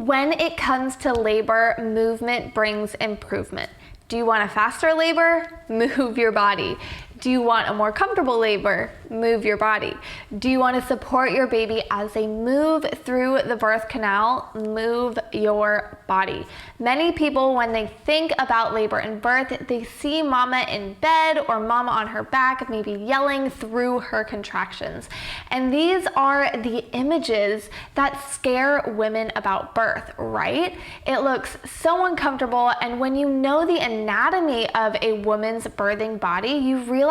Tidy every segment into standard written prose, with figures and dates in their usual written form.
When it comes to labor, movement brings improvement. Do you want a faster labor? Move your body. Do you want a more comfortable labor? Move your body. Do you want to support your baby as they move through the birth canal? Move your body. Many people, when they think about labor and birth, they see mama in bed or mama on her back, maybe yelling through her contractions. And these are the images that scare women about birth, right? It looks so uncomfortable, and when you know the anatomy of a woman's birthing body, you realize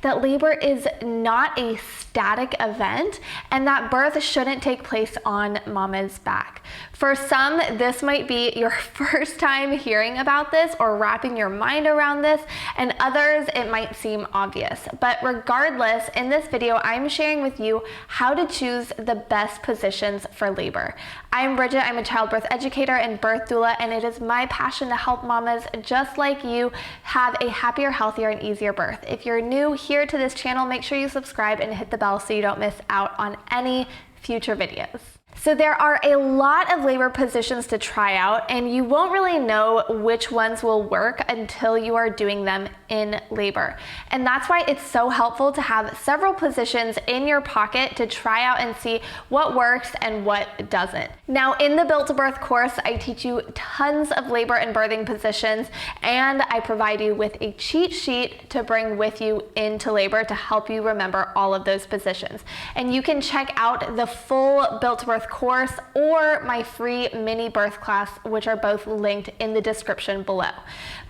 that labor is not a static event and that birth shouldn't take place on mama's back. For some, this might be your first time hearing about this or wrapping your mind around this, and others it might seem obvious. But regardless, in this video, I'm sharing with you how to choose the best positions for labor. I'm Bridget, I'm a childbirth educator and birth doula, and it is my passion to help mamas just like you have a happier, healthier, and easier birth. If you're new here to this channel, make sure you subscribe and hit the bell so you don't miss out on any future videos. So there are a lot of labor positions to try out, and you won't really know which ones will work until you are doing them in labor. And that's why it's so helpful to have several positions in your pocket to try out and see what works and what doesn't. Now, in the Built to Birth course, I teach you tons of labor and birthing positions, and I provide you with a cheat sheet to bring with you into labor to help you remember all of those positions. And you can check out the full Built to Birth course or my free mini birth class, which are both linked in the description below.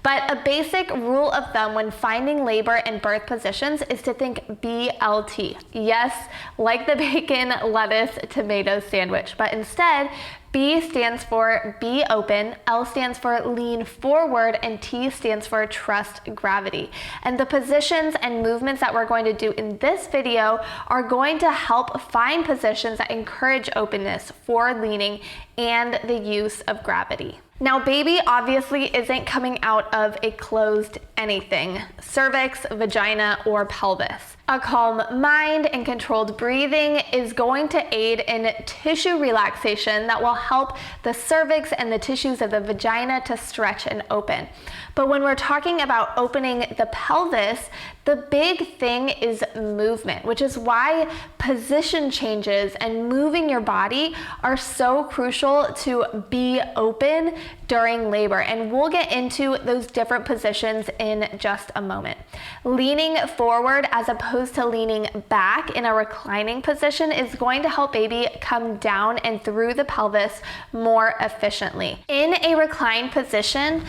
But a basic rule of thumb when finding labor and birth positions is to think BLT. Yes, like the bacon, lettuce, tomato sandwich, but instead, B stands for be open, L stands for lean forward, and T stands for trust gravity. And the positions and movements that we're going to do in this video are going to help find positions that encourage openness, forward leaning, and the use of gravity. Now, baby obviously isn't coming out of a closed anything, cervix, vagina, or pelvis. A calm mind and controlled breathing is going to aid in tissue relaxation that will help the cervix and the tissues of the vagina to stretch and open. But when we're talking about opening the pelvis, the big thing is movement, which is why position changes and moving your body are so crucial to be open during labor. And we'll get into those different positions in just a moment. Leaning forward as opposed to leaning back in a reclining position is going to help baby come down and through the pelvis more efficiently. In a reclined position,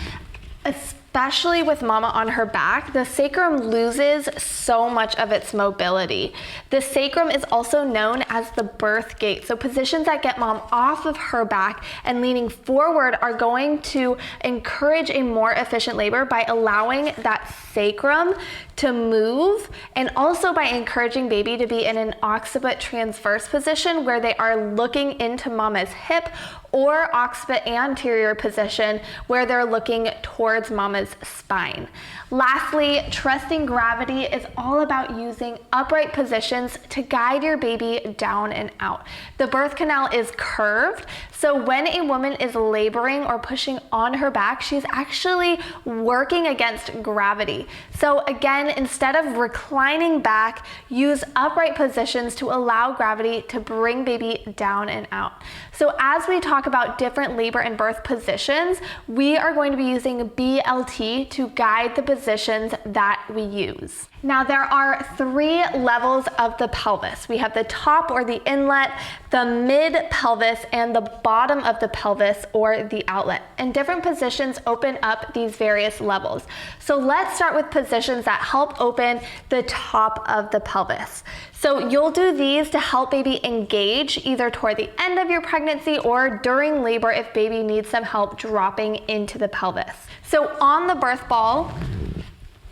especially with mama on her back, the sacrum loses so much of its mobility. The sacrum is also known as the birth gate. So positions that get mom off of her back and leaning forward are going to encourage a more efficient labor by allowing that sacrum to move, and also by encouraging baby to be in an occiput transverse position where they are looking into mama's hip, or occiput anterior position where they're looking towards mama's spine. Lastly, trusting gravity is all about using upright positions to guide your baby down and out. The birth canal is curved, so when a woman is laboring or pushing on her back, she's actually working against gravity. So again, instead of reclining back, use upright positions to allow gravity to bring baby down and out. So as we talk about different labor and birth positions, we are going to be using BLT to guide the positions that we use. Now, there are 3 levels of the pelvis. We have the top or the inlet, the mid pelvis, and the bottom of the pelvis or the outlet. And different positions open up these various levels. So let's start with positions that help open the top of the pelvis. So you'll do these to help baby engage either toward the end of your pregnancy or during labor if baby needs some help dropping into the pelvis. So on the birth ball,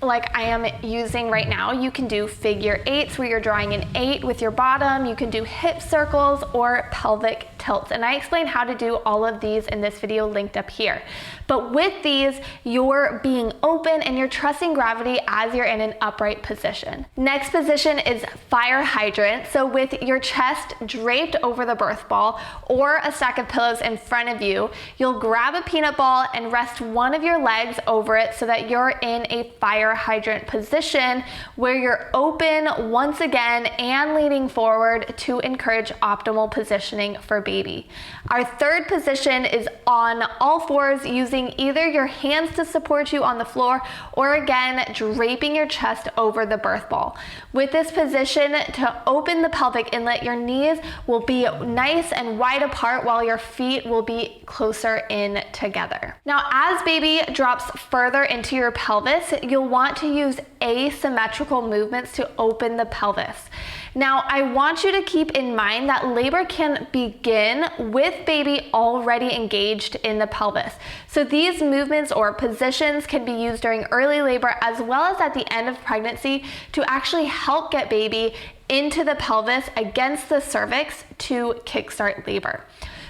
like I am using right now. You can do figure eights where you're drawing an 8 with your bottom. You can do hip circles or pelvic tilts. And I explain how to do all of these in this video linked up here. But with these, you're being open and you're trusting gravity as you're in an upright position. Next position is fire hydrant. So with your chest draped over the birth ball or a stack of pillows in front of you, you'll grab a peanut ball and rest one of your legs over it so that you're in a fire hydrant position where you're open once again and leaning forward to encourage optimal positioning for baby. Our third position is on all fours, using either your hands to support you on the floor or again draping your chest over the birth ball. With this position, to open the pelvic inlet, your knees will be nice and wide apart while your feet will be closer in together. Now, as baby drops further into your pelvis, you'll want to use asymmetrical movements to open the pelvis. Now, I want you to keep in mind that labor can begin with baby already engaged in the pelvis. So these movements or positions can be used during early labor as well as at the end of pregnancy to actually help get baby into the pelvis against the cervix to kickstart labor.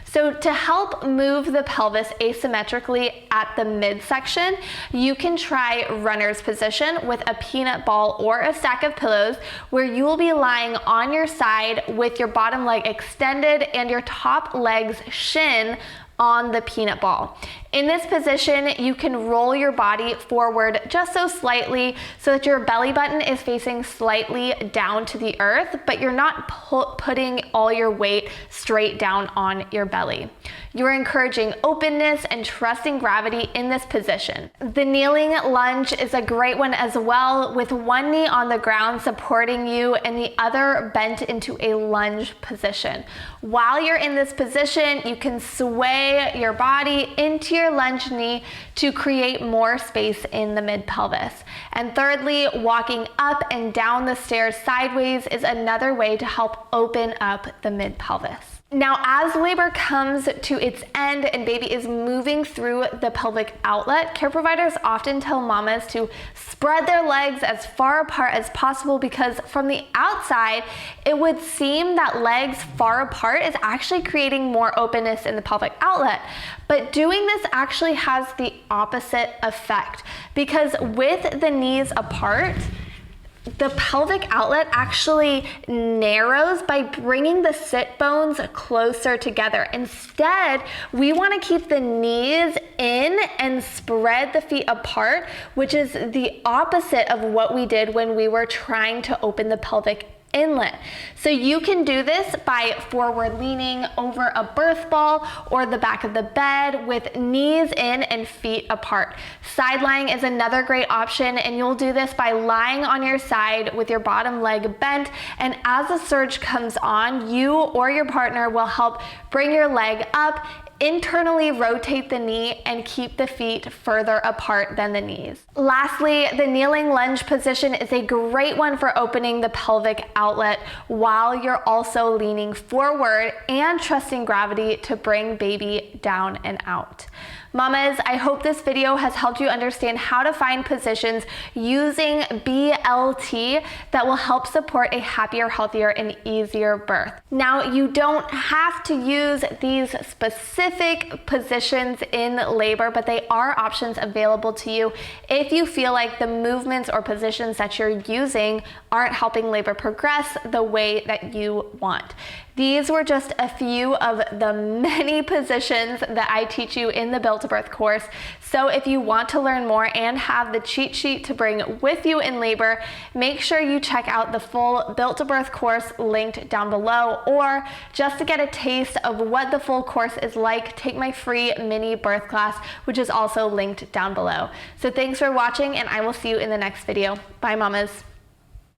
So to help move the pelvis asymmetrically at the midsection, you can try runner's position with a peanut ball or a stack of pillows where you will be lying on your side with your bottom leg extended and your top leg's shin on the peanut ball. In this position, you can roll your body forward just so slightly so that your belly button is facing slightly down to the earth, but you're not putting all your weight straight down on your belly. You're encouraging openness and trusting gravity in this position. The kneeling lunge is a great one as well, with one knee on the ground supporting you and the other bent into a lunge position. While you're in this position, you can sway your body into your lunge knee to create more space in the mid-pelvis. And thirdly, walking up and down the stairs sideways is another way to help open up the mid-pelvis. Now, as labor comes to its end and baby is moving through the pelvic outlet, care providers often tell mamas to spread their legs as far apart as possible because from the outside, it would seem that legs far apart is actually creating more openness in the pelvic outlet. But doing this actually has the opposite effect because with the knees apart, the pelvic outlet actually narrows by bringing the sit bones closer together. Instead, we want to keep the knees in and spread the feet apart, which is the opposite of what we did when we were trying to open the pelvic inlet. So you can do this by forward leaning over a birth ball or the back of the bed with knees in and feet apart. Side lying is another great option, and you'll do this by lying on your side with your bottom leg bent, and as the surge comes on, you or your partner will help bring your leg up, internally rotate the knee, and keep the feet further apart than the knees. Lastly, the kneeling lunge position is a great one for opening the pelvic outlet while you're also leaning forward and trusting gravity to bring baby down and out. Mamas, I hope this video has helped you understand how to find positions using BLT that will help support a happier, healthier, and easier birth. Now, you don't have to use these specific positions in labor, but they are options available to you if you feel like the movements or positions that you're using aren't helping labor progress the way that you want. These were just a few of the many positions that I teach you in the Built to Birth course. So if you want to learn more and have the cheat sheet to bring with you in labor, make sure you check out the full Built to Birth course linked down below, or just to get a taste of what the full course is like, take my free mini birth class, which is also linked down below. So thanks for watching, and I will see you in the next video. Bye, mamas.